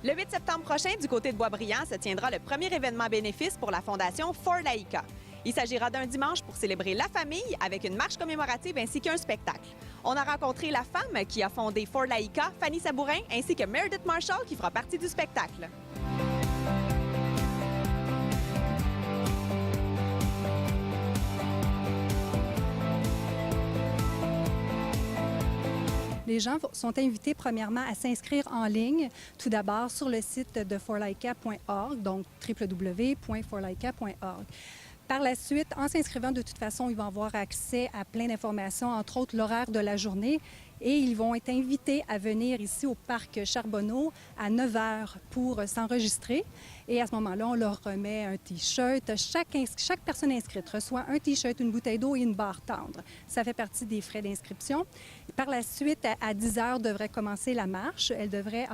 Le 8 septembre prochain, du côté de Boisbriand, se tiendra le premier événement bénéfice pour la Fondation For Laïka. Il s'agira d'un dimanche pour célébrer la famille avec une marche commémorative ainsi qu'un spectacle. On a rencontré la femme qui a fondé For Laïka, Fanny Sabourin, ainsi que Meredith Marshall qui fera partie du spectacle. Les gens sont invités premièrement à s'inscrire en ligne, tout d'abord sur le site de forlaika.org, donc www.forlaika.org. Par la suite, en s'inscrivant, de toute façon, ils vont avoir accès à plein d'informations, entre autres l'horaire de la journée, et ils vont être invités à venir ici au parc Charbonneau à 9 h pour s'enregistrer. Et à ce moment-là, on leur remet un T-shirt. Chaque personne inscrite reçoit un T-shirt, une bouteille d'eau et une barre tendre. Ça fait partie des frais d'inscription. Par la suite, à 10 h devrait commencer la marche. Elle devrait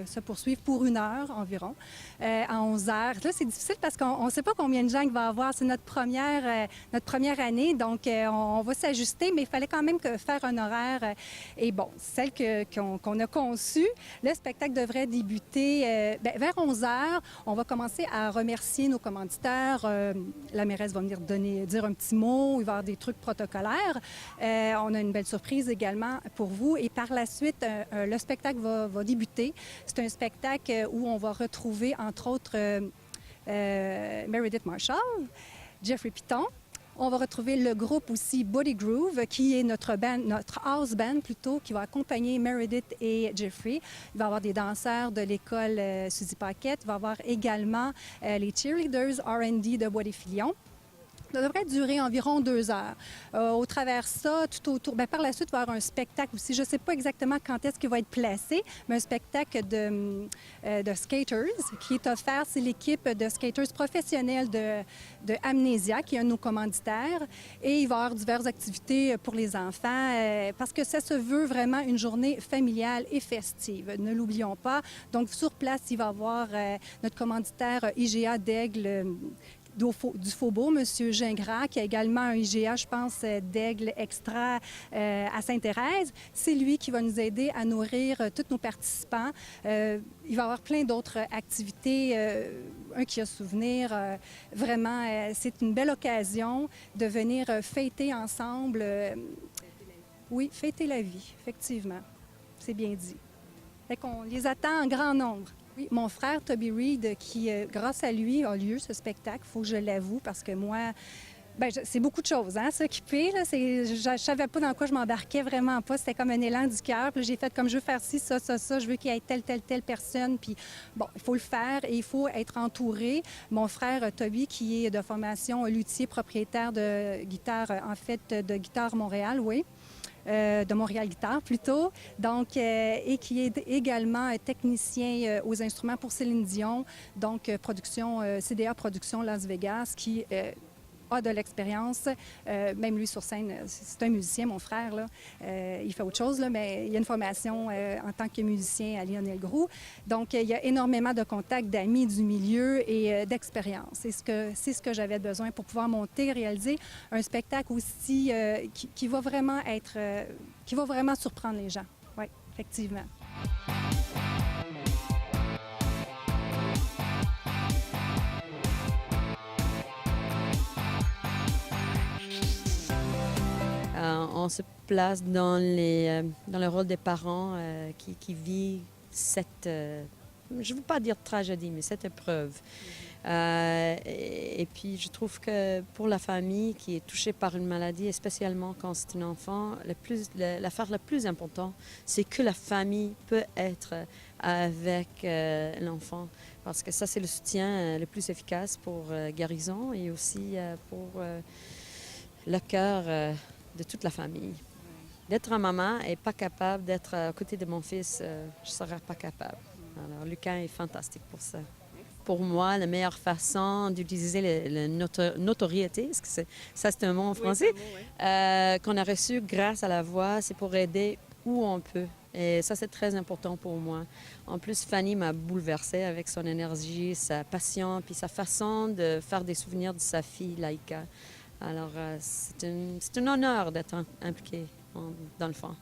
se poursuivre pour 1 heure environ. À 11 h, là, c'est difficile parce qu'on ne sait pas combien de gens il va y avoir. C'est notre première année, donc on va s'ajuster, mais il fallait quand même faire un horaire. Et bon, celle qu'on a conçue, le spectacle devrait débuter vers 11 h. On va commencer à remercier nos commanditaires. La mairesse va venir dire un petit mot. Il va y avoir des trucs protocolaires. On a une belle surprise également pour vous. Et par la suite, le spectacle va débuter. C'est un spectacle où on va retrouver, entre autres, Meredith Marshall, Jeffrey Piton. On va retrouver le groupe aussi Body Groove, qui est notre house band plutôt, qui va accompagner Meredith et Jeffrey. Il va y avoir des danseurs de l'école Suzy Paquette. Il va y avoir également les cheerleaders R&D de Bois-des-Filions. Ça devrait durer environ 2 heures. Au travers de ça, tout autour, par la suite, il va y avoir un spectacle aussi. Je ne sais pas exactement quand est-ce qu'il va être placé, mais un spectacle de skaters qui est offert. C'est l'équipe de skaters professionnels de Amnesia, qui est un de nos commanditaires. Et il va y avoir diverses activités pour les enfants, parce que ça se veut vraiment une journée familiale et festive. Ne l'oublions pas. Donc, sur place, il va y avoir notre commanditaire IGA d'Aigle, du Faubourg, M. Gingras, qui a également un IGA, je pense, d'Aigle Extra à Sainte-Thérèse. C'est lui qui va nous aider à nourrir tous nos participants. Il va y avoir plein d'autres activités, un qui a souvenir. Vraiment, c'est une belle occasion de venir fêter ensemble. Oui, fêter la vie, effectivement. C'est bien dit. Fait qu'on les attend en grand nombre. Oui, mon frère Toby Reed, qui, grâce à lui, a lieu ce spectacle, il faut que je l'avoue, parce que moi, c'est beaucoup de choses, hein, s'occuper. Je ne savais pas dans quoi je m'embarquais, vraiment pas. C'était comme un élan du cœur. Puis j'ai fait comme je veux faire ci, ça, je veux qu'il y ait telle personne. Puis bon, il faut le faire et il faut être entouré. Mon frère Toby, qui est de formation luthier, propriétaire de guitare, en fait, de Guitare Montréal, oui. De Montréal Guitare plutôt, donc, et qui est également technicien aux instruments pour Céline Dion, donc CDA Production Las Vegas, qui a de l'expérience, même lui sur scène, c'est un musicien, mon frère, là. Il fait autre chose, là, mais il a une formation en tant que musicien à Lionel Groux. Donc, il y a énormément de contacts, d'amis du milieu et d'expérience. C'est ce que j'avais besoin pour pouvoir monter, réaliser un spectacle aussi qui va vraiment qui va vraiment surprendre les gens. Oui, effectivement. On se place dans le rôle des parents qui vivent cette, je ne veux pas dire tragédie, mais cette épreuve. Et puis, je trouve que pour la famille qui est touchée par une maladie, et spécialement quand c'est un enfant, l'affaire la plus importante, c'est que la famille peut être avec l'enfant. Parce que ça, c'est le soutien le plus efficace pour guérison et aussi pour le cœur de toute la famille. D'être un maman et pas capable d'être à côté de mon fils, je ne serais pas capable. Alors, Lucas est fantastique pour ça. Pour moi, la meilleure façon d'utiliser la notoriété, parce que c'est un mot en français, qu'on a reçu grâce à la voix, c'est pour aider où on peut. Et ça, c'est très important pour moi. En plus, Fanny m'a bouleversée avec son énergie, sa passion, puis sa façon de faire des souvenirs de sa fille, Laïka. Alors, c'est un honneur d'être impliqué dans le fond.